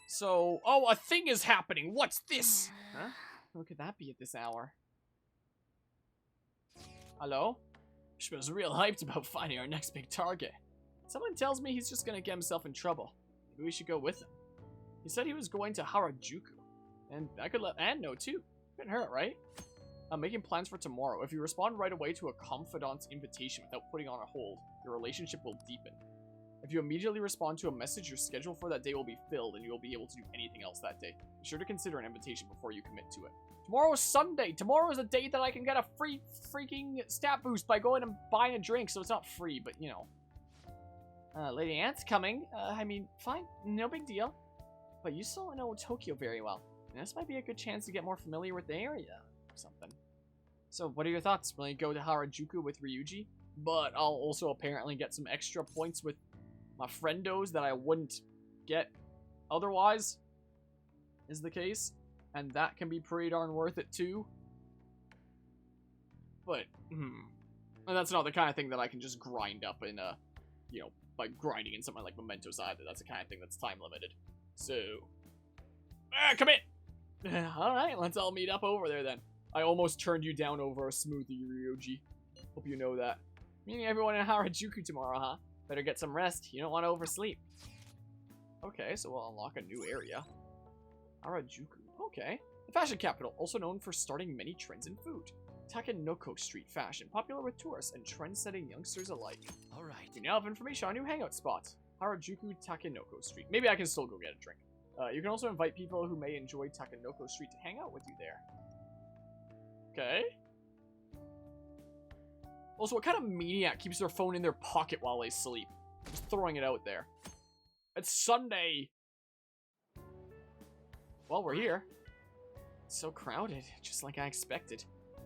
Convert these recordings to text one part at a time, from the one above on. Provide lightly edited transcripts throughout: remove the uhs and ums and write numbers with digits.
So, oh, a thing is happening. What's this? Huh? Who could that be at this hour? Hello? Shmu's real hyped about finding our next big target. Someone tells me he's just gonna get himself in trouble. Maybe we should go with him. He said he was going to Harajuku. And I could let Anne know too. Couldn't hurt, right? I'm making plans for tomorrow. If you respond right away to a confidant's invitation without putting on a hold, your relationship will deepen. If you immediately respond to a message, your schedule for that day will be filled and you will be able to do anything else that day. Be sure to consider an invitation before you commit to it. Tomorrow is Sunday. Tomorrow is a day that I can get a free freaking stat boost by going and buying a drink, so it's not free, but you know. Lady Anne's coming. I mean, fine, no big deal. But you still know Tokyo very well. And this might be a good chance to get more familiar with the area or something. So, what are your thoughts? Will you go to Harajuku with Ryuji? But I'll also apparently get some extra points with my friendos that I wouldn't get otherwise, is the case. And that can be pretty darn worth it too. But, and that's not the kind of thing that I can just grind up in a, you know, by grinding in something like Mementos either. That's the kind of thing that's time limited. So, come in! Alright, let's all meet up over there then. I almost turned you down over a smoothie, Ryuji. Hope you know that. Meeting everyone in Harajuku tomorrow, huh? Better get some rest. You don't want to oversleep. Okay, so we'll unlock a new area. Harajuku. Okay. The fashion capital, also known for starting many trends in food. Takenoko street fashion, popular with tourists and trend-setting youngsters alike. Alright. We now have information on a new hangout spot. Harajuku Takenoko Street. Maybe I can still go get a drink. You can also invite people who may enjoy Takenoko Street to hang out with you there. Okay. Also, what kind of maniac keeps their phone in their pocket while they sleep? Just throwing it out there. It's Sunday. Well, we're here. It's so crowded, just like I expected.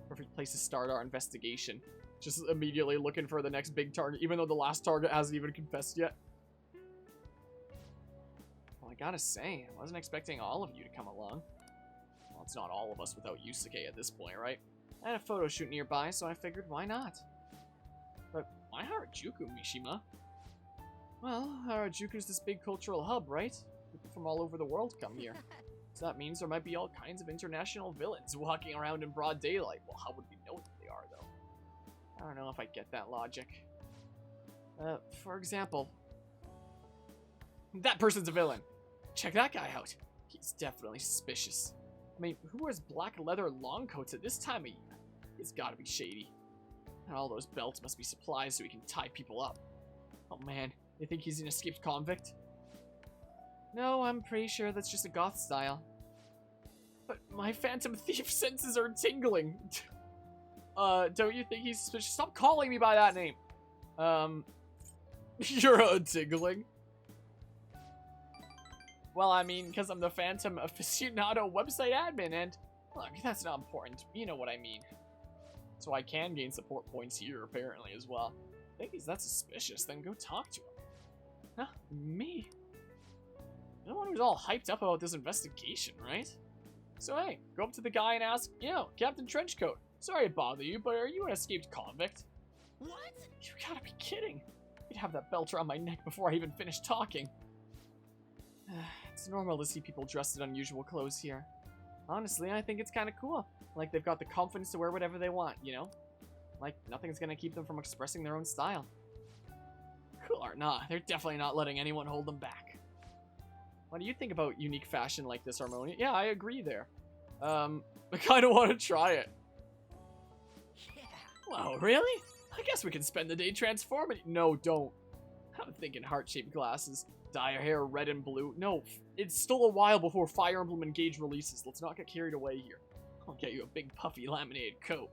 Perfect place to start our investigation. Just immediately looking for the next big target, even though the last target hasn't even confessed yet. Well, I gotta say, I wasn't expecting all of you to come along. Well, it's not all of us without Yusuke at this point, right? I had a photo shoot nearby, so I figured, why not? But why Harajuku, Mishima? Well, Harajuku's this big cultural hub, right? People from all over the world come here. So that means there might be all kinds of international villains walking around in broad daylight. Well, how would we know that they are, though? I don't know if I get that logic. For example, that person's a villain. Check that guy out. He's definitely suspicious. I mean, who wears black leather long coats at this time of year? It's gotta be shady. And all those belts must be supplies so he can tie people up. Oh man, you think he's an escaped convict? No, I'm pretty sure that's just a goth style. But my phantom thief senses are tingling. Don't you think he's suspicious? Stop calling me by that name. You're tingling. Well, I mean, because I'm the Phantom Aficionado website admin, and look, that's not important. You know what I mean. So I can gain support points here, apparently, as well. I think he's that suspicious, then go talk to him. Huh? Me? You're the one who's all hyped up about this investigation, right? So hey, go up to the guy and ask, you know, Captain Trenchcoat, sorry to bother you, but are you an escaped convict? What? You gotta be kidding. You'd have that belt around my neck before I even finished talking. It's normal to see people dressed in unusual clothes here. Honestly, I think it's kind of cool. Like they've got the confidence to wear whatever they want, you know? Like nothing's gonna keep them from expressing their own style. Cool or not, they're definitely not letting anyone hold them back. What do you think about unique fashion like this, Harmonia? Yeah, I agree there. I kind of want to try it. Yeah. Wow, really? I guess we can spend the day transforming. No, don't. I'm thinking heart-shaped glasses. Dye your hair red and blue. No, it's still a while before Fire Emblem Engage releases. Let's not get carried away here. I'll get you a big puffy laminated coat.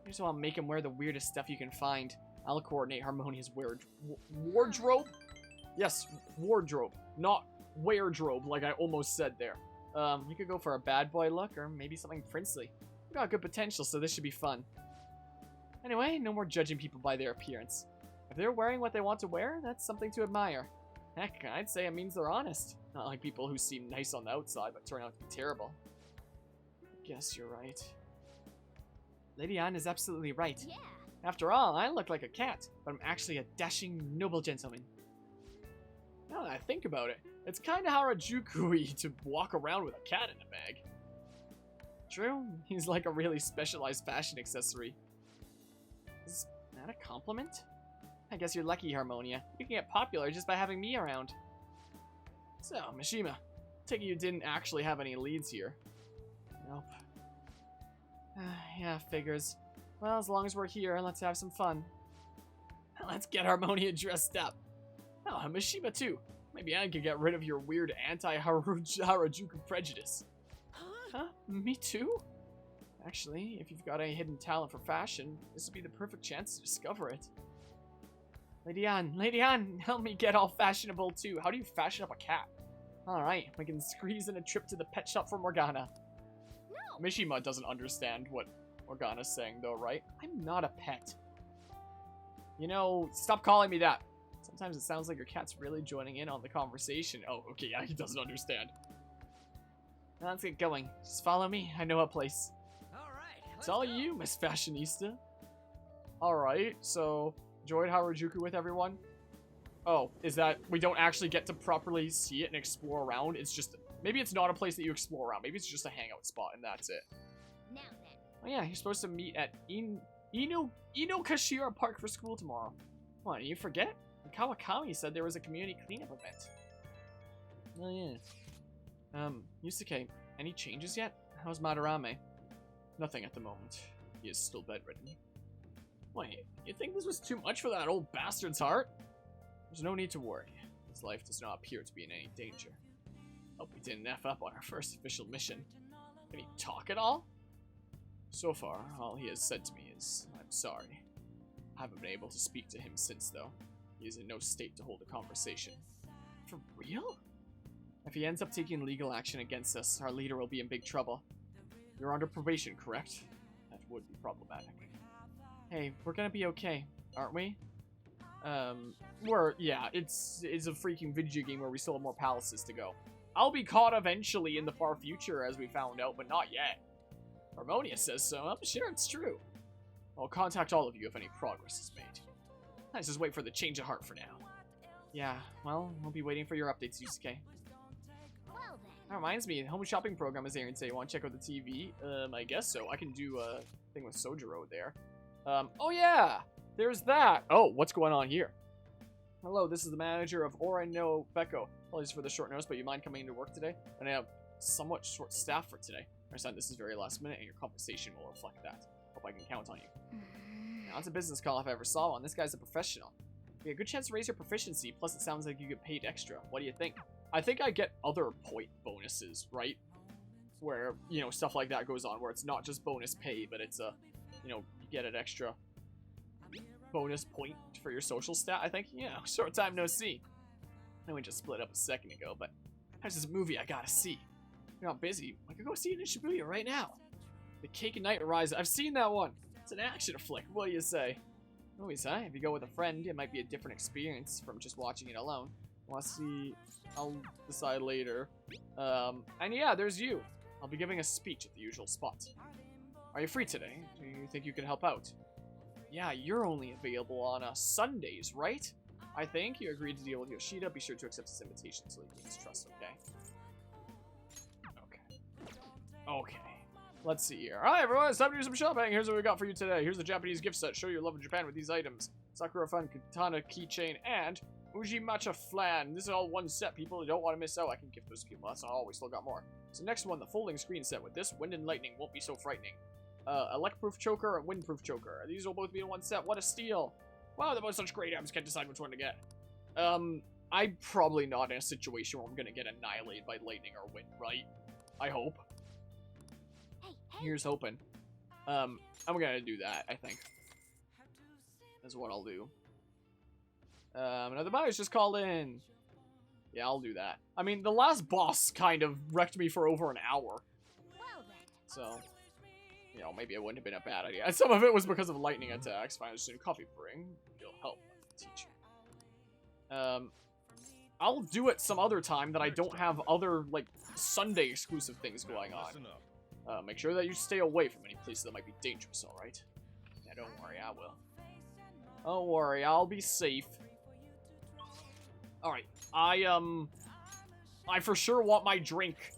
You just want to make him wear the weirdest stuff you can find. I'll coordinate Harmonia's wardrobe? Yes, wardrobe. Not wardrobe, like I almost said there. We could go for a bad boy look, or maybe something princely. We've got good potential, so this should be fun. Anyway, no more judging people by their appearance. If they're wearing what they want to wear, that's something to admire. Heck, I'd say it means they're honest. Not like people who seem nice on the outside, but turn out to be terrible. I guess you're right. Lady Anne is absolutely right. Yeah. After all, I look like a cat, but I'm actually a dashing, noble gentleman. Now that I think about it, It's kind of Harajuku-y to walk around with a cat in a bag. True, he's like a really specialized fashion accessory. Is that a compliment? I guess you're lucky, Harmonia. You can get popular just by having me around. So, Mishima, take it you didn't actually have any leads here. Nope. Yeah, figures. Well, as long as we're here, let's have some fun. Let's get Harmonia dressed up. Oh, and Mishima too. Maybe I could get rid of your weird anti-Harajuku prejudice. Huh? Me too? Actually, if you've got a hidden talent for fashion, this would be the perfect chance to discover it. Lady Anne, help me get all fashionable too. How do you fashion up a cat? Alright, we can squeeze in a trip to the pet shop for Morgana. No. Mishima doesn't understand what Morgana's saying though, right? I'm not a pet. You know, stop calling me that. Sometimes it sounds like your cat's really joining in on the conversation. Oh, okay, yeah, he doesn't understand. Now let's get going. Just follow me. I know a place. Alright. It's all you, Miss Fashionista. Alright, so enjoyed Harajuku with everyone. Oh, is that we don't actually get to properly see it and explore around? It's just, maybe it's not a place that you explore around. Maybe it's just a hangout spot and that's it. Now then. Oh yeah, you're supposed to meet at Inokashira Park for school tomorrow. What, did you forget? Kawakami said there was a community cleanup event. Oh yeah. Yusuke, any changes yet? How's Madarame? Nothing at the moment. He is still bedridden. Wait, you think this was too much for that old bastard's heart? There's no need to worry. His life does not appear to be in any danger. Hope we didn't F up on our first official mission. Can he talk at all? So far, all he has said to me is, I'm sorry. I haven't been able to speak to him since, though. He is in no state to hold a conversation. For real? If he ends up taking legal action against us, our leader will be in big trouble. You're under probation, correct? That would be problematic. Hey, we're gonna be okay, aren't we? Yeah, it's a freaking video game where we still have more palaces to go. I'll be caught eventually in the far future, as we found out, but not yet. Harmonia says so. I'm sure it's true. I'll contact all of you if any progress is made. Let's just wait for the change of heart for now. Yeah, well, we'll be waiting for your updates, Yusuke. Well, that reminds me, the home shopping program is airing today. Want to check out the TV? I guess so. I can do a thing with Sojiro there. Oh yeah! There's that! Oh, what's going on here? Hello, this is the manager of Orano Beko. Apologies for the short notice, but you mind coming into work today? And I have somewhat short staff for today. I understand this is very last minute, and your compensation will reflect that. Hope I can count on you. Now, it's a business call if I ever saw one. This guy's a professional. You get a good chance to raise your proficiency, plus it sounds like you get paid extra. What do you think? I think I get other point bonuses, right? Where, you know, stuff like that goes on, where it's not just bonus pay, but it's a, you know, you get an extra bonus point for your social stat, I think. Yeah, short time no see. I know we just split up a second ago, but there's this movie I gotta see. You're not busy. I could go see it in Shibuya right now. The Cake and Night Rise. I've seen that one. It's an action flick. What do you say? Movies, huh? If you go with a friend, it might be a different experience from just watching it alone. Want to see? I'll decide later. And yeah, there's you. I'll be giving a speech at the usual spot. Are you free today? Do you think you can help out? Yeah, you're only available on Sundays, right? I think you agreed to deal with Yoshida. Be sure to accept his invitation so he gains trust, okay? Okay. Let's see here. Alright, everyone, it's time to do some shopping. Here's what we got for you today. Here's the Japanese gift set. Show your love of Japan with these items. Sakura Fun Katana keychain and Uji Matcha flan. This is all one set, people. You don't want to miss out. I can gift those to people. That's not all. We still got more. So next one, the folding screen set. With this, wind and lightning won't be so frightening. Elect-proof choker and wind-proof choker. These will both be in one set. What a steal. Wow, they're both such great items. Can't decide which one to get. I'm probably not in a situation where I'm going to get annihilated by lightning or wind, right? I hope. Here's hoping. I'm gonna do that, I think. That's what I'll do. Another buyer's just called in. Yeah, I'll do that. I mean, the last boss kind of wrecked me for over an hour. So, you know, maybe it wouldn't have been a bad idea. And some of it was because of lightning attacks. Find a student coffee bring. You'll help the teacher. I'll do it some other time that I don't have other, like, Sunday exclusive things going on. Make sure that you stay away from any places that might be dangerous, alright? Yeah, don't worry, I will. Don't worry, I'll be safe. Alright, I for sure want my drink,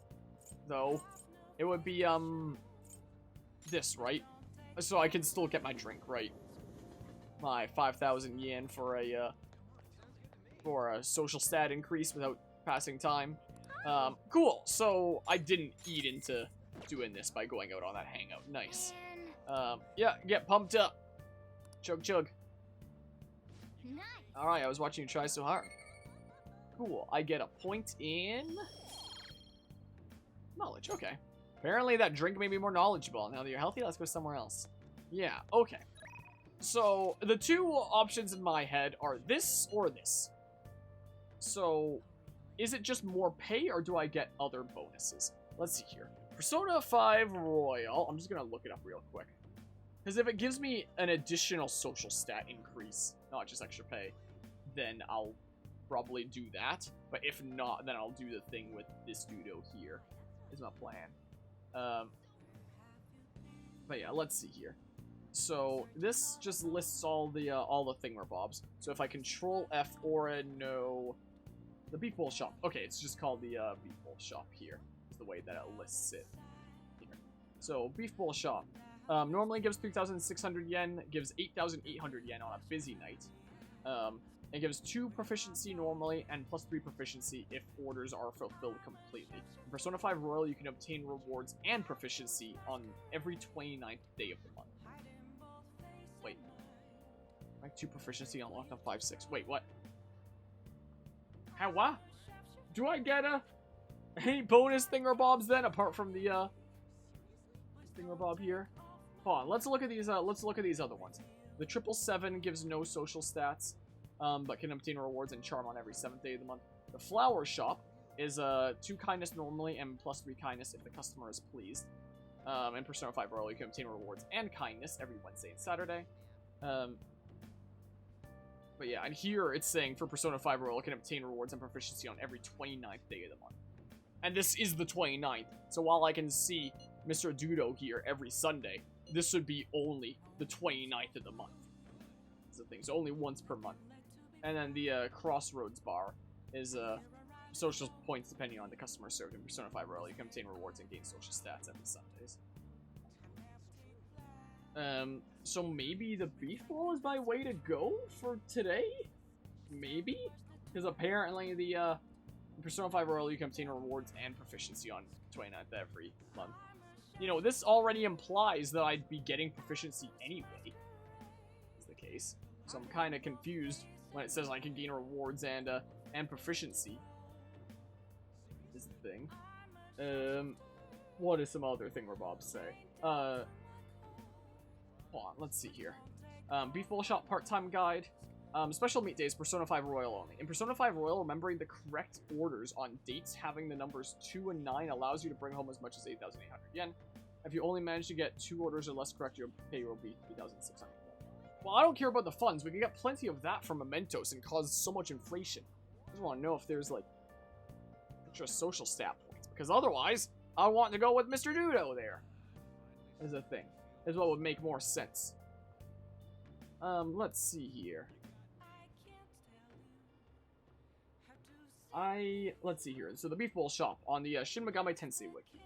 though. It would be, this, right? So I can still get my drink, right? My 5,000 yen for a social stat increase without passing time. Cool. So I didn't eat into doing this by going out on that hangout. Nice. Yeah, get pumped up. Chug chug. Nice. Alright, I was watching you try so hard. Cool. I get a point in knowledge. Okay. Apparently that drink made me more knowledgeable. Now that you're healthy, let's go somewhere else. Yeah, okay. So, the two options in my head are this or this. So, is it just more pay or do I get other bonuses? Let's see here. Persona 5 Royal. I'm just going to look it up real quick. Because if it gives me an additional social stat increase, not just extra pay, then I'll probably do that. But if not, then I'll do the thing with this dudo here. Is my plan. But yeah, let's see here. So this just lists all the thingamabobs. So if I control F or no, the beef bowl shop. Okay, it's just called the beef bowl shop here. Is the way that it lists it here. So beef bowl shop normally gives 3,600 yen, gives 8,800 yen on a busy night. It gives 2 proficiency normally and plus 3 proficiency if orders are fulfilled completely. In Persona 5 Royal, you can obtain rewards and proficiency on every 29th day of the month. Wait. Rank 2 proficiency unlocked on 5-6. Wait, what? How, what? Do I get any bonus thingamabobs then, apart from the, thingamabob here? Hold on, let's look at these other ones. The 777 gives no social stats, but can obtain rewards and charm on every 7th day of the month. The flower shop is 2 kindness normally and plus 3 kindness if the customer is pleased. In Persona 5 Royal, you can obtain rewards and kindness every Wednesday and Saturday. But yeah, and here it's saying for Persona 5 Royal, you can obtain rewards and proficiency on every 29th day of the month. And this is the 29th, so while I can see Mr. Dudo here every Sunday, this would be only the 29th of the month. That's the thing, so only once per month. And then the Crossroads bar is social points depending on the customer served. In Persona 5 Royal, you can obtain rewards and gain social stats every Sundays. So maybe the beef bowl is my way to go for today? Maybe? Because apparently the, in Persona 5 Royal, you can obtain rewards and proficiency on 29th every month. You know, this already implies that I'd be getting proficiency anyway, is the case. So I'm kind of confused when it says I can gain rewards and proficiency. Is the thing. What does some other thingamabobs say? Hold on, let's see here. Beef Bowl Shop part-time guide. Special meat days, Persona 5 Royal only. In Persona 5 Royal, remembering the correct orders on dates having the numbers 2 and 9 allows you to bring home as much as 8,800 yen. If you only manage to get 2 orders or less correct, your pay will be 3,600 yen. Well, I don't care about the funds. We can get plenty of that from mementos and cause so much inflation. I just want to know if there's, like, extra social stat points. Because otherwise, I want to go with Mr. Dudo there. Is a thing. Is what would make more sense. Let's see here. Let's see here. So the Beef Bowl Shop on the Shin Megami Tensei wiki.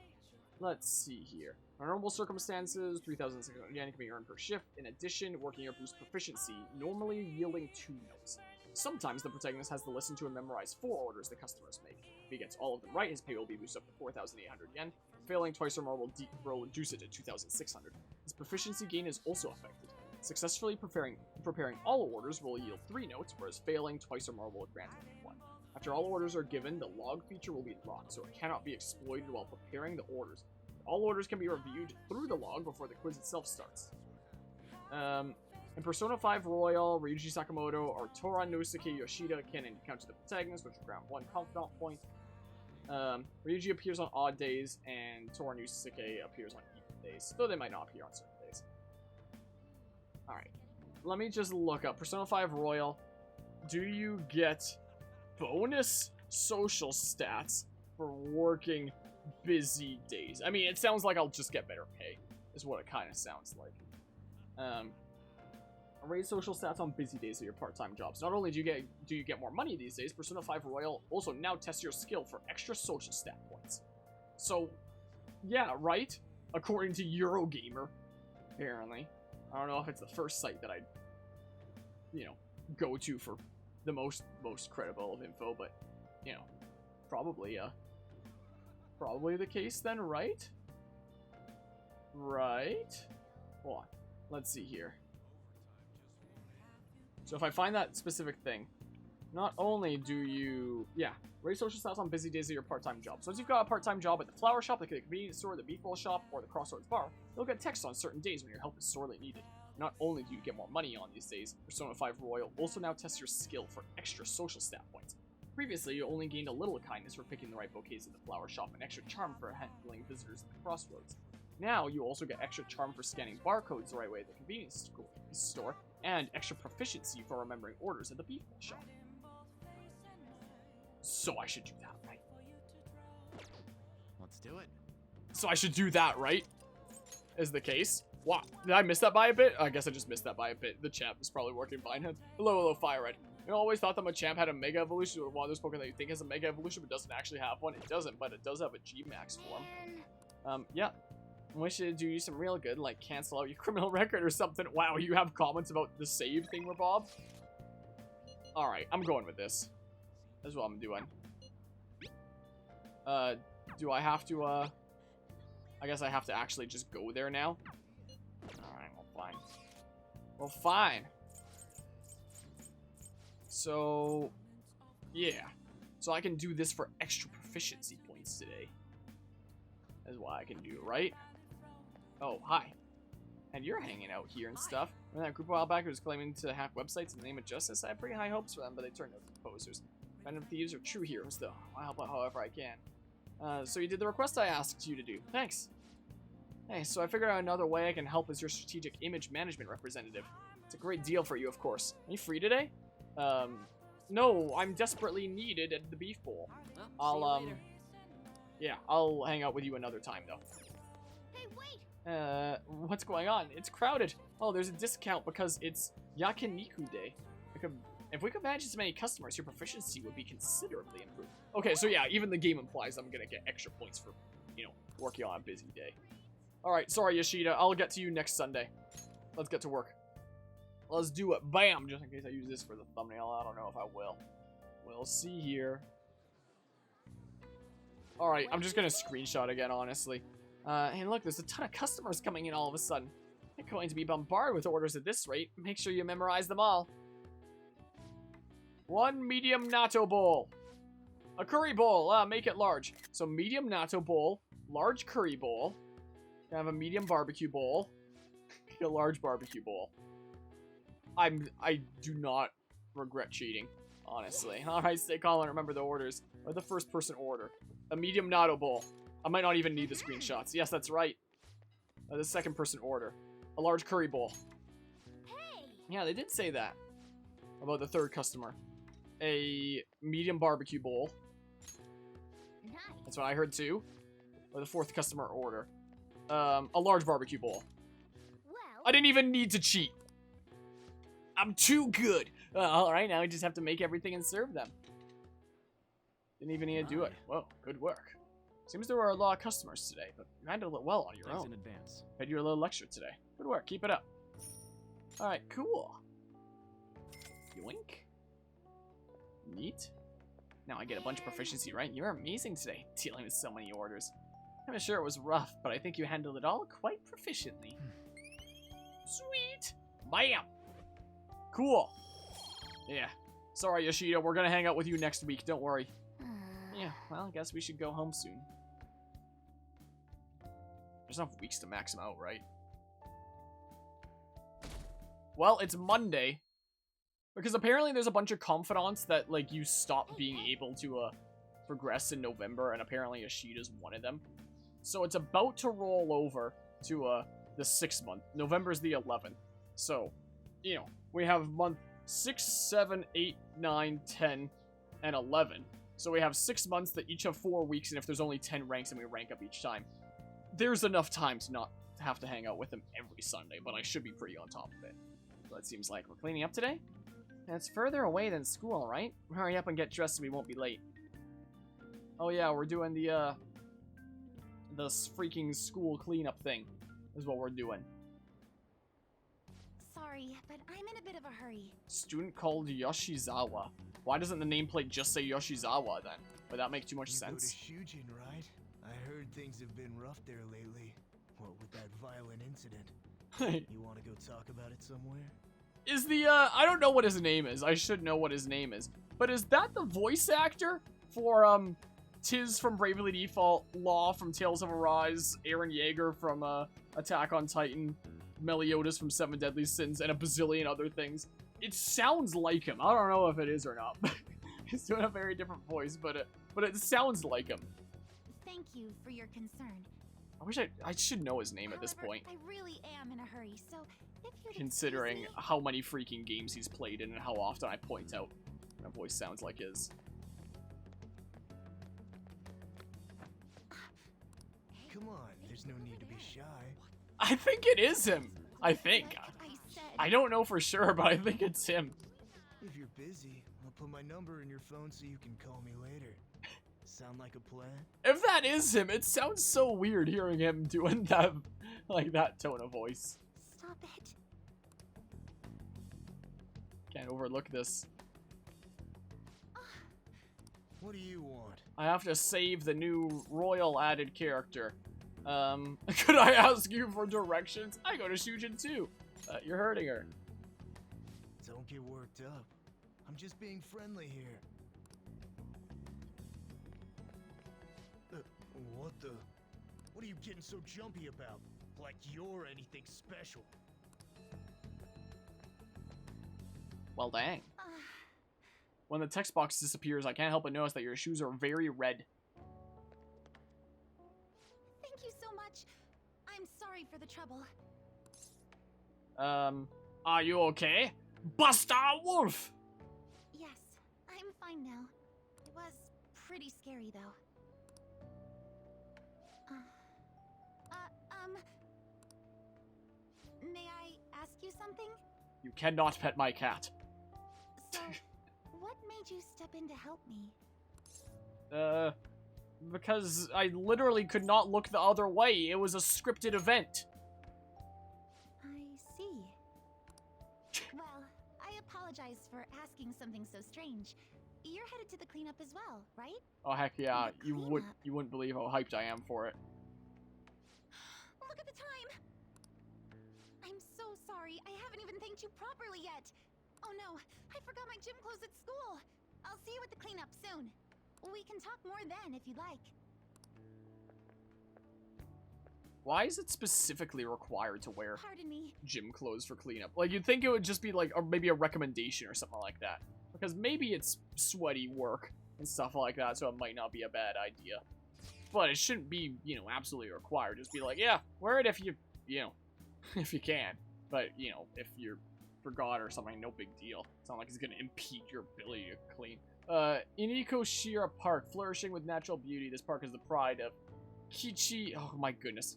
Let's see here. Under normal circumstances, 3,600 yen can be earned per shift. In addition, working here boosts proficiency, normally yielding 2 notes. Sometimes the protagonist has to listen to and memorize 4 orders the customers make. If he gets all of them right, his pay will be boosted up to 4,800 yen. Failing twice or more will reduce it to 2,600. His proficiency gain is also affected. Successfully preparing all orders will yield 3 notes, whereas failing twice or more will grant only 1. After all orders are given, the log feature will be locked, so it cannot be exploited while preparing the orders. All orders can be reviewed through the log before the quiz itself starts. In Persona 5 Royal, Ryuji Sakamoto or Toranosuke Yoshida can encounter the protagonist, which will grant 1 confidant point. Ryuji appears on odd days, and Toranosuke appears on even days, though they might not appear on certain days. Alright, let me just look up. Persona 5 Royal, do you get bonus social stats for working busy days? I mean, it sounds like I'll just get better pay, is what it kind of sounds like. Raise social stats on busy days of your part-time jobs. Not only do you get more money these days, Persona 5 Royal also now tests your skill for extra social stat points. So, yeah, right? According to Eurogamer, apparently. I don't know if it's the first site that I, go to for the most credible of info, but, probably the case then, right? Right? Hold on. Let's see here. So if I find that specific thing, not only do you, raise social stats on busy days of your part-time job. So if you've got a part-time job at the flower shop, the convenience store, the beef bowl shop, or the Crossroads bar, you'll get texts on certain days when your help is sorely needed. Not only do you get more money on these days, Persona 5 Royal also now tests your skill for extra social stat points. Previously, you only gained a little kindness for picking the right bouquets at the flower shop and extra charm for handling visitors at the Crossroads. Now, you also get extra charm for scanning barcodes the right way at the convenience store, and extra proficiency for remembering orders at the beef bowl shop. So I should do that, right? Let's do it. So I should do that, right? Is the case. Wow, did I miss that by a bit? I guess I just missed that by a bit. The champ is probably working fine. Hello, Fire Red. I always thought that Machamp had a Mega Evolution, or one of those Pokemon that you think has a Mega Evolution, but doesn't actually have one. It doesn't, but it does have a G-Max form. Yeah. Wish it do you some real good, like cancel out your criminal record or something. Wow, you have comments about the save thing, Bob? Alright, I'm going with this. That's what I'm doing. Do I have to, I guess I have to actually just go there now? Alright, well, fine. Well, fine. So, yeah. So I can do this for extra proficiency points today. That's what I can do, right? Oh, hi. And you're hanging out here and stuff. Remember that group a while back who was claiming to hack websites in the name of justice? I had pretty high hopes for them, but they turned out to be posers. Random thieves are true heroes, though. I'll help out however I can. So you did the request I asked you to do. Thanks. Hey, so I figured out another way I can help as your strategic image management representative. It's a great deal for you, of course. Are you free today? No, I'm desperately needed at the beef bowl. Well, Yeah, I'll hang out with you another time, though. Hey, wait! What's going on? It's crowded. Oh, there's a discount because it's Yakiniku Day. If we could manage as many customers, your proficiency would be considerably improved. Okay, so yeah, even the game implies I'm gonna get extra points for, working on a busy day. Alright, sorry, Yoshida. I'll get to you next Sunday. Let's get to work. Let's do it. Bam! Just in case I use this for the thumbnail. I don't know if I will. We'll see here. Alright, I'm just gonna screenshot again, honestly. Hey, look, there's a ton of customers coming in all of a sudden. You're going to be bombarded with orders at this rate. Make sure you memorize them all. 1 medium natto bowl. A curry bowl. Make it large. So medium natto bowl, large curry bowl. I have a medium barbecue bowl. A large barbecue bowl. I do not regret cheating, honestly. Alright, stay calm and remember the orders. Or the first person order. A medium natto bowl. I might not even need the screenshots. Yes, that's right. The second person order. A large curry bowl. Hey! Yeah, they did say that. About the third customer. A medium barbecue bowl. Nice. That's what I heard too. Or the fourth customer order. A large barbecue bowl. Well, I didn't even need to cheat. I'm too good. Alright, now we just have to make everything and serve them. Didn't even need to do it. Whoa, good work. Seems there were a lot of customers today, but you handled it well on your Thanks own. in advance. Had you a little lecture today. Good work, keep it up. Alright, cool. Yoink. Neat. Now I get a bunch of proficiency, right? You're amazing today, dealing with so many orders. I'm sure it was rough, but I think you handled it all quite proficiently. Sweet! Bam! Cool. Yeah. Sorry, Yoshida, we're gonna hang out with you next week, don't worry. Yeah, well, I guess we should go home soon. There's enough weeks to max them out, right? Well, it's Monday. Because apparently there's a bunch of confidants that, like, you stop being able to, progress in November, and apparently Yoshida's one of them. So it's about to roll over to, the 6th month. November's the 11th. So, we have month 6, 7, 8, 9, 10, and 11. So we have 6 months that each have 4 weeks, and if there's only 10 ranks, and we rank up each time. There's enough time to not have to hang out with them every Sunday, but I should be pretty on top of it. What it seems like. We're cleaning up today? It's further away than school, right? Hurry up and get dressed so we won't be late. Oh yeah, we're doing the freaking school cleanup thing. Is what we're doing. Sorry, but I'm in a bit of a hurry. Student called Yoshizawa. Why doesn't the nameplate just say Yoshizawa then? Would that make too much sense? You go to Shujin, right? I heard things have been rough there lately. What with that violent incident? You want to go talk about it somewhere? Is the, I don't know what his name is. I should know what his name is. But is that the voice actor for, Tiz from Bravely Default, Law from Tales of Arise, Eren Yeager from, Attack on Titan, Meliodas from Seven Deadly Sins, and a bazillion other things? It sounds like him. I don't know if it is or not. He's doing a very different voice, but it sounds like him. Thank you for your concern. I wish I should know his name at this point. I really am in a hurry, so if you'd Considering excuse me- how many freaking games he's played in and how often I point out my voice sounds like his. Come on, there's no need to be shy. I think it is him. I think. Like I said, I don't know for sure, but I think it's him. If you're busy, I'll put my number in your phone so you can call me later. Sound like a plan? If that is him, it sounds so weird hearing him doing that, like that tone of voice. Stop it. Can't overlook this. What do you want? I have to save the new royal added character. Could I ask you for directions? I go to Shujin too. You're hurting her. Don't get worked up. I'm just being friendly here. What the? What are you getting so jumpy about? Like you're anything special. Well, dang. When the text box disappears, I can't help but notice that your shoes are very red. Thank you so much. I'm sorry for the trouble. Are you okay? Buster Wolf! Yes, I'm fine now. It was pretty scary, though. May I ask you something? You cannot pet my cat. So, what made you step in to help me? Because I literally could not look the other way. It was a scripted event. I see. Well, I apologize for asking something so strange. You're headed to the cleanup as well, right? Oh heck yeah, The you cleanup? wouldn't believe how hyped I am for it. Look at the time! I'm so sorry. I haven't even thanked you properly yet. Oh no, I forgot my gym clothes at school. I'll see you at the cleanup soon. We can talk more then if you'd like. Why is it specifically required to wear Pardon me. gym clothes for cleanup? Like, you'd think it would just be like, or maybe a recommendation or something like that. Because maybe it's sweaty work and stuff like that, so it might not be a bad idea. But it shouldn't be, you know, absolutely required. Just be like, yeah, wear it if you know, if you can. But, you know, if you forgot or something, no big deal. It's not like it's gonna impede your ability to clean. Inikoshira Park, flourishing with natural beauty. This park is the pride of Kichi, oh my goodness.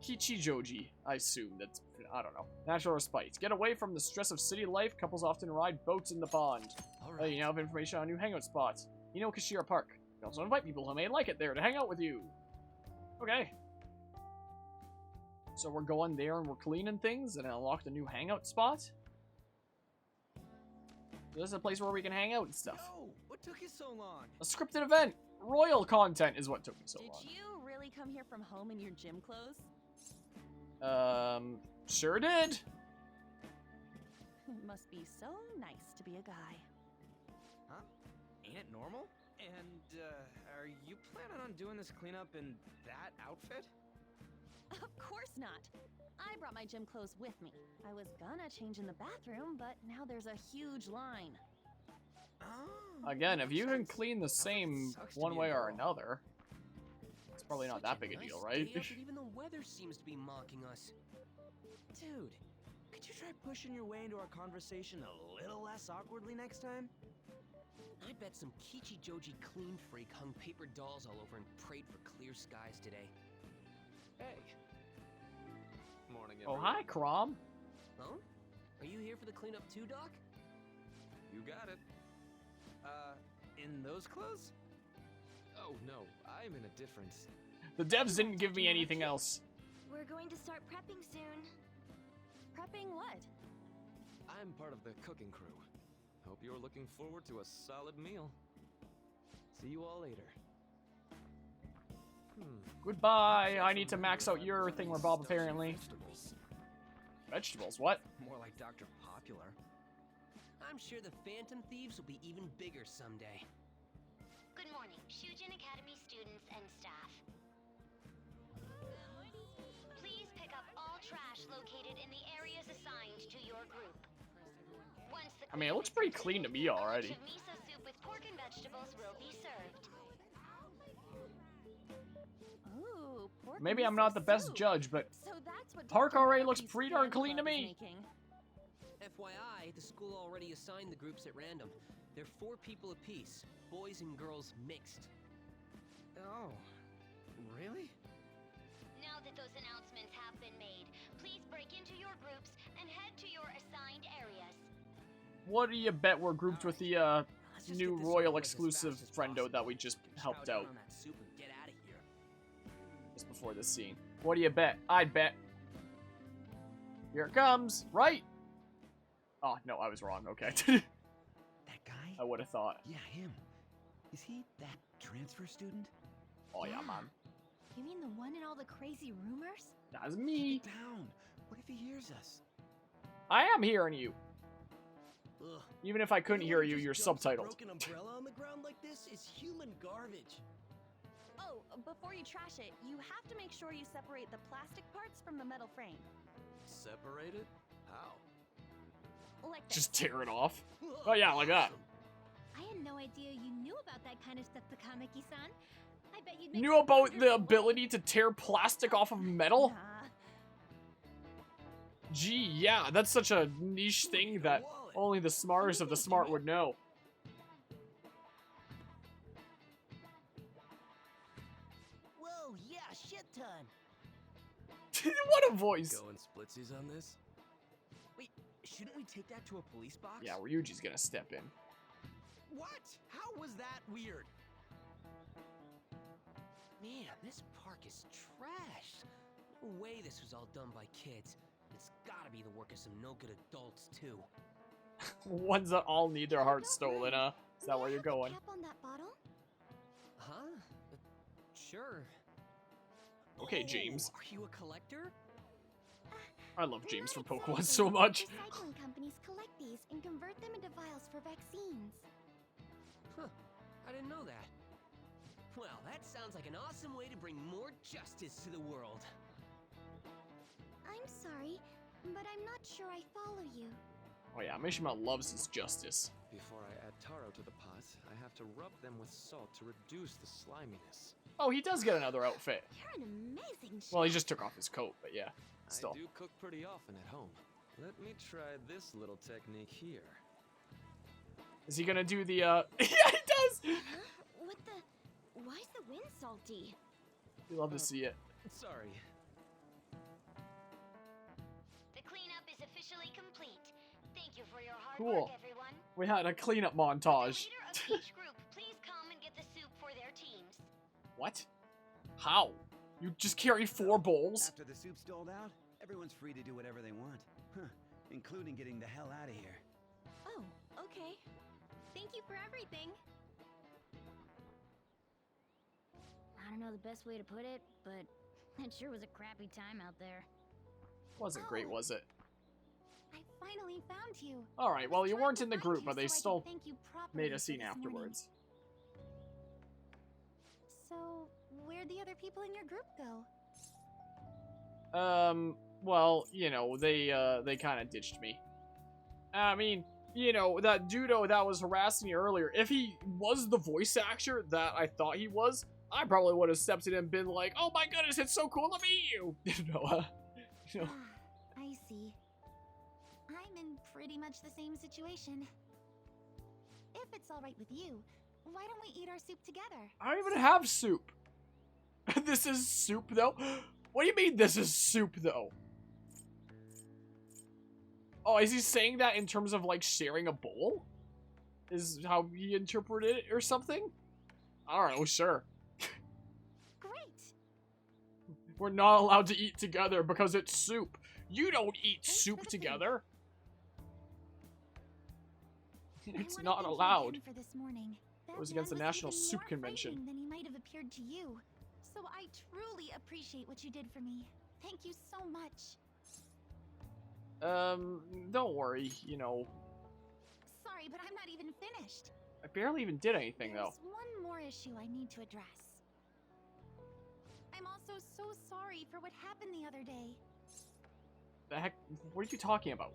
Kichijoji, I assume. That's, I don't know. Natural respite. Get away from the stress of city life. Couples often ride boats in the pond. You now have information on new hangout spots. Inokashira Park. You also invite people who may like it there to hang out with you. Okay. So we're going there and we're cleaning things and unlocked a new hangout spot. This is a place where we can hang out and stuff. Yo, what took you so long? A scripted event. Royal content is what took me so long. Did you really come here from home in your gym clothes? Sure did. It must be so nice to be a guy. Huh? Ain't it normal? And, are you planning on doing this cleanup in that outfit? Of course not. I brought my gym clothes with me. I was gonna change in the bathroom, but now there's a huge line. Oh, Again, if you can makes sense. clean the same Sucks to one be way a or girl. another, it's probably not that big a deal, right? Day out, but even the weather seems to be mocking us. Dude, could you try pushing your way into our conversation a little less awkwardly next time? I bet some Kichijoji clean freak hung paper dolls all over and prayed for clear skies today. Hey. Morning, Oh, everyone. hi, Crom. Oh? Are you here for the cleanup too, Doc? You got it. In those clothes? Oh, no, I'm in a different... The devs didn't give me anything else. We're going to start prepping soon. Prepping what? I'm part of the cooking crew. Hope you're looking forward to a solid meal. See you all later. Goodbye. I need to max out your thingamabob, apparently. Vegetables, what? More like Dr. Popular. I'm sure the Phantom Thieves will be even bigger someday. Good morning, Shujin Academy students and staff. Please pick up all trash located in the areas assigned to your group. Once the I mean, it looks pretty clean to me already. miso soup with pork and vegetables will be served. Ooh, pork Maybe I'm miso not the best soup. judge, but So that's what Park Dr. already looks Murphy's pretty darn fan clean to club is me. making. FYI, the school already assigned the groups at random. They're 4 people apiece, boys and girls mixed. Oh, really? Now that those announcements have been made, please break into your groups and head to your assigned areas. what do you bet we're grouped with the Let's just new get this over Royal with as exclusive fast as friendo possible. that we just helped Chow down out on that soup and get out of here. just before this scene? What do you bet? I'd bet. Here it comes, right? Oh, no, I was wrong. Okay. That guy? I would have thought. Yeah, him. Is he that transfer student? Oh, yeah, man. You mean the one in all the crazy rumors? That's me. Get down. What if he hears us? I am hearing you. Ugh. Even if I couldn't hear you, you're Just dumps a subtitled. broken umbrella on the ground like this is human garbage. Oh, before you trash it, you have to make sure you separate the plastic parts from the metal frame. Separate it? How? Like this. Just tear it off. Oh, yeah, like that. I had no idea you knew about that kind of stuff, Takamaki-san. I bet you'd make Knew about the ability to tear plastic off of metal? Nah. Gee, yeah, that's such a niche thing that only the smartest of the smart would know. Whoa, yeah, shit ton. What a voice. Going splitsies on this? Wait, shouldn't we take that to a police box? Yeah, Ryuji's gonna step in. What? How was that weird? Man, this park is trash. No way this was all done by kids. It's gotta be the work of some no-good adults, too. Ones that all need their hearts stolen, Is that where you're going? Cap on that bottle? Huh? Sure. Okay, Oh, James. Are you a collector? I love James from Not Pokemon exactly. so much. Recycling companies collect these and convert them into vials for vaccines. Huh. I didn't know that. Well, that sounds like an awesome way to bring more justice to the world. I'm sorry, but I'm not sure I follow you. Oh yeah, Mishima loves his justice. Before I add taro to the pot, I have to rub them with salt to reduce the sliminess. Oh, he does get another outfit. You're an amazing chef. Well, he just took off his coat, but yeah, still. I do cook pretty often at home. Let me try this little technique here. Is he gonna do the, yeah, he does! Huh? What the? Why is the wind salty? We love to see it. Sorry. The cleanup is officially complete. Thank you for your hard Cool. work, everyone. We had a cleanup The montage. leader of each group, please come and get the soup for their teams. What? How? You just carry 4 bowls? After the soup's doled out, everyone's free to do whatever they want. Huh. Including getting the hell out of here. Oh, okay. Thank you for everything. I don't know the best way to put it, but it sure was a crappy time out there. Wasn't great, was it? I finally found you. Alright, well, you Trying weren't to in the find group, you but they so I could still thank you properly made a for scene this morning. afterwards. So, where'd the other people in your group go? Well, you know, they kind of ditched me. I mean, you know, that dudo that was harassing you earlier, if he was the voice actor that I thought he was, I probably would have stepped in and been like, oh my goodness, it's so cool to meet you! You know, I see. I'm in pretty much the same situation. If it's alright with you, why don't we eat our soup together? I don't even have soup. This is soup, though? What do you mean this is soup, though? Oh, is he saying that in terms of, like, sharing a bowl? Is how he interpreted it or something? I don't know, sure. Great. We're not allowed to eat together because it's soup. You don't eat Thanks soup for the food. together. It's I wanna not thank you allowed. again for this morning. It was That against the man National even Soup more Convention. frightening than he might have appeared to you. So I truly appreciate what you did for me. Thank you so much. Don't worry, you know. Sorry, but I'm not even finished. I barely even did anything, though. There's one more issue I need to address. I'm also so sorry for what happened the other day. The heck? What are you talking about?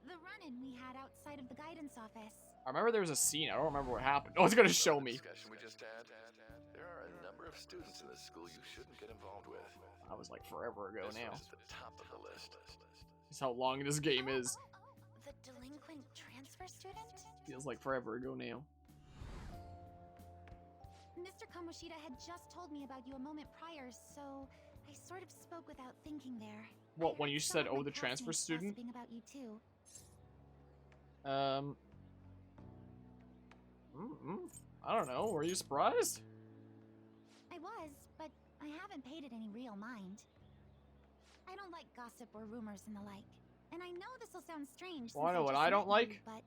The run-in we had outside of the guidance office. I remember there was a scene. I don't remember what happened. Oh, it's gonna show me. Discussion we just had. There are a number of students in this school you shouldn't get involved with. That was like forever ago This now. one is at the top of the list. That's how long this game is. The delinquent transfer student? Feels like forever ago now. Mr. Kamoshida had just told me about you a moment prior, so I sort of spoke without thinking there. What, I when heard you some said, of oh, my the transfer classmates student? gossiping about you too. I don't know. Were you surprised? I was, but I haven't paid it any real mind. I don't like gossip or rumors and the like. And I know this will sound strange. Well, I since know what just I don't met you, like. But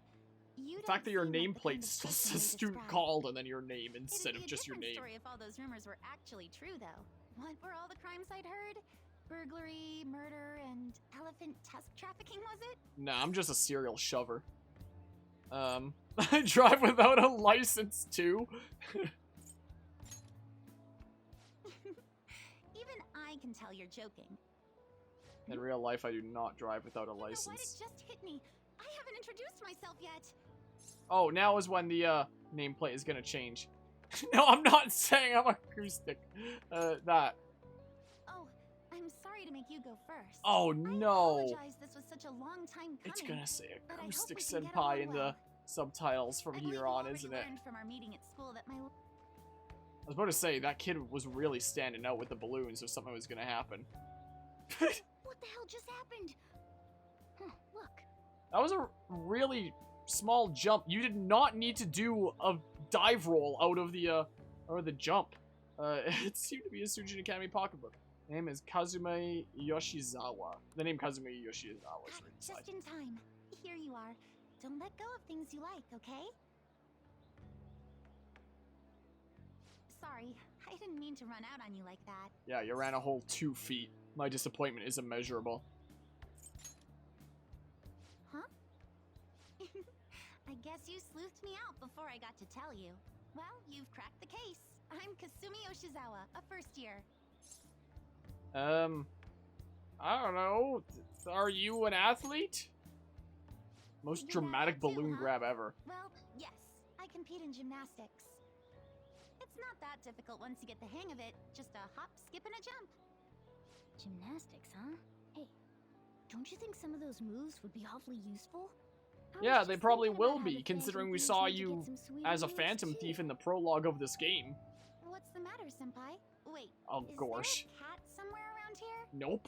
you The fact that your don't seem like the kind nameplate of still person says you student describe. called and then your name It'd instead be of a just your different name. story if all those rumors were actually true, though. What were all the crimes I'd heard? Burglary, murder, and elephant tusk trafficking, was it? Nah, I'm just a serial shover. I drive without a license too. Even I can tell you're joking. In real life, I do not drive without a You know what? It license. just hit me. I haven't introduced myself yet. Oh, now is when the nameplate is gonna change. No, I'm not saying I'm acoustic. That. Oh, I'm sorry to make you go first. Oh I no. apologize this was such a long time coming. It's gonna say but I hope acoustic we can get senpai along in the well. subtitles from I believe here you on, already isn't it? learned from our meeting at school that my I was about to say, that kid was really standing out with the balloons if something was gonna happen. What the hell just happened? Huh, look. That was a really small jump. You did not need to do a dive roll out of the jump. It seemed to be a Sujin Academy pocketbook. Name is Kazume Yoshizawa. The name Kazume Yoshizawa is Pat, right beside. just in time. Here you are. Don't let go of things you like, okay? Sorry, I didn't mean to run out on you like that. Yeah, you ran a whole 2 feet. My disappointment is immeasurable. Huh? I guess you sleuthed me out before I got to tell you. Well, you've cracked the case. I'm Kasumi Yoshizawa, a first year. I don't know. Are you an athlete? Most You're dramatic that too, balloon huh? grab ever. Well, yes, I compete in gymnastics. It's not that difficult once you get the hang of it. Just a hop, skip, and a jump. Gymnastics, huh? Hey, don't you think some of those moves would be awfully useful? Yeah, they probably will be, considering we saw you as a phantom thief in the prologue of this game. What's the matter, senpai? Wait, Oh, is gosh. there a cat somewhere around here? Nope.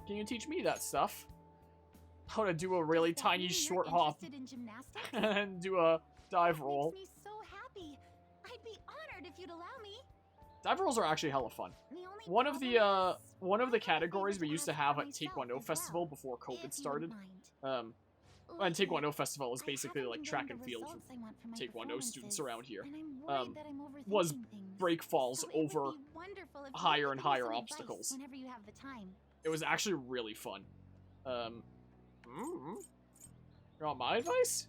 Can you teach me that stuff? How to do a really Does that tiny mean you're short hop interested in gymnastics? and do a dive That roll. makes me so happy. I'd be honored if you'd allow me. Dive rolls are actually hella fun. The only One of the problem is, one of the I thought I'd be categories able we to used to ask have for at myself Taekwondo as Festival well, before if COVID you wouldn't started. mind. And Listen, Taekwondo Festival is I basically haven't like been track getting and the field results I want for my Taekwondo students performances, around here. and I'm worried Um, that I'm was overthinking things. break falls So it would over be wonderful if you higher could and give me higher some advice obstacles. Whenever you have the time. It was actually really fun. You want my advice?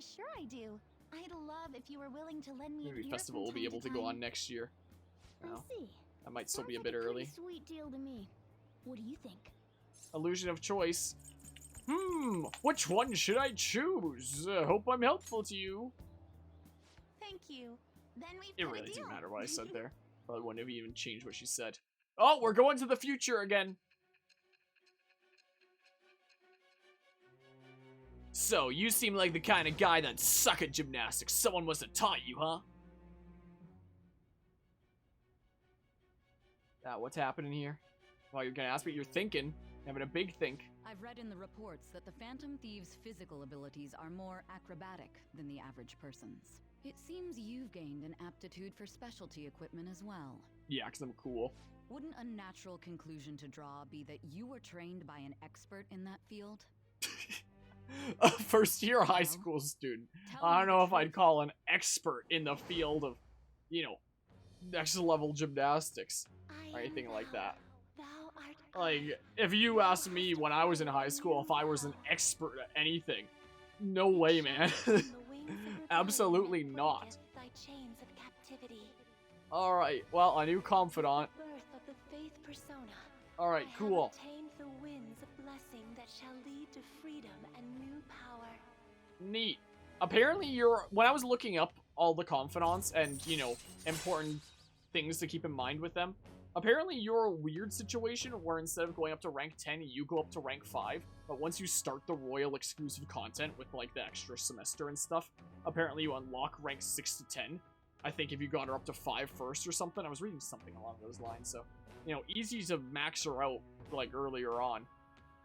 Sure I do. I'd love if you were willing to lend me an Maybe ear festival from will be time able to go time. on next year. I No, see. that might still Sounds be a like bit pretty early. Sweet deal to me. What do you think? Illusion of choice. Which one should I choose? Hope I'm helpful to you. Thank you. Then we've It got a really didn't deal. matter what I said there. Probably wouldn't have even changed what she said. Oh, we're going to the future again. So, you seem like the kind of guy that suck at gymnastics. Someone must have taught you, huh? What's happening here? Well, you're gonna ask me. You're thinking, having a big think. I've read in the reports that the Phantom Thieves' physical abilities are more acrobatic than the average person's. It seems you've gained an aptitude for specialty equipment as well. Yeah, because I'm cool. Wouldn't a natural conclusion to draw be that you were trained by an expert in that field? A first-year high school student. I don't know if I'd call an expert in the field of, you know, next-level gymnastics or anything like that. Like, if you asked me when I was in high school if I was an expert at anything, no way, man. Absolutely not. Alright, well, a new confidant. Alright, cool. Neat. Apparently when I was looking up all the confidants and, you know, important things to keep in mind with them, apparently you're a weird situation where instead of going up to rank 10, you go up to rank 5, but once you start the Royal exclusive content with, like, the extra semester and stuff, apparently you unlock rank 6 to 10. I think if you got her up to 5 first or something. I was reading something along those lines, so, you know, easy to max her out, like, earlier on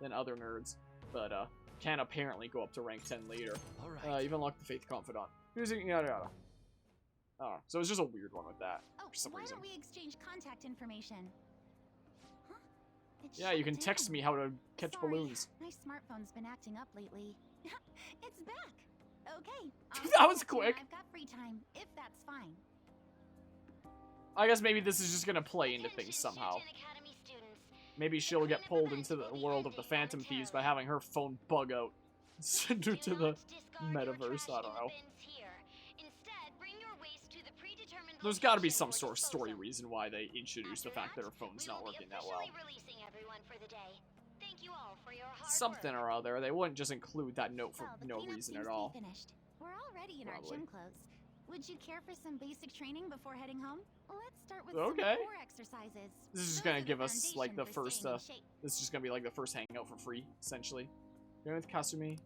than other nerds, but, can apparently go up to rank 10 later. You've unlocked the Faith Confidant. Using yada yada. Oh, so it's just a weird one with that. Oh, for some why reason. don't we exchange contact information? Huh? It Yeah, you shut can text down. me how to catch Sorry, balloons. My smartphone's been acting up lately. It's back. Okay. That was quick. I've got free time, if that's fine. I guess maybe this is just gonna play into things somehow. Maybe she'll get pulled into the world of the Phantom Thieves by having her phone bug out. Send her to the metaverse, I don't know. There's gotta be some sort of story reason why they introduced the fact that her phone's not working that well. Something or other. They wouldn't just include that note for no reason at all. Finished. We're already in Probably. our gym clothes. Would you care for some basic training before heading home? Let's start with Okay. some core exercises. This is just Those gonna are give us, like, foundation the for first, staying in shape. this is just gonna be, like, the first hangout for free, essentially. Going with Kasumi.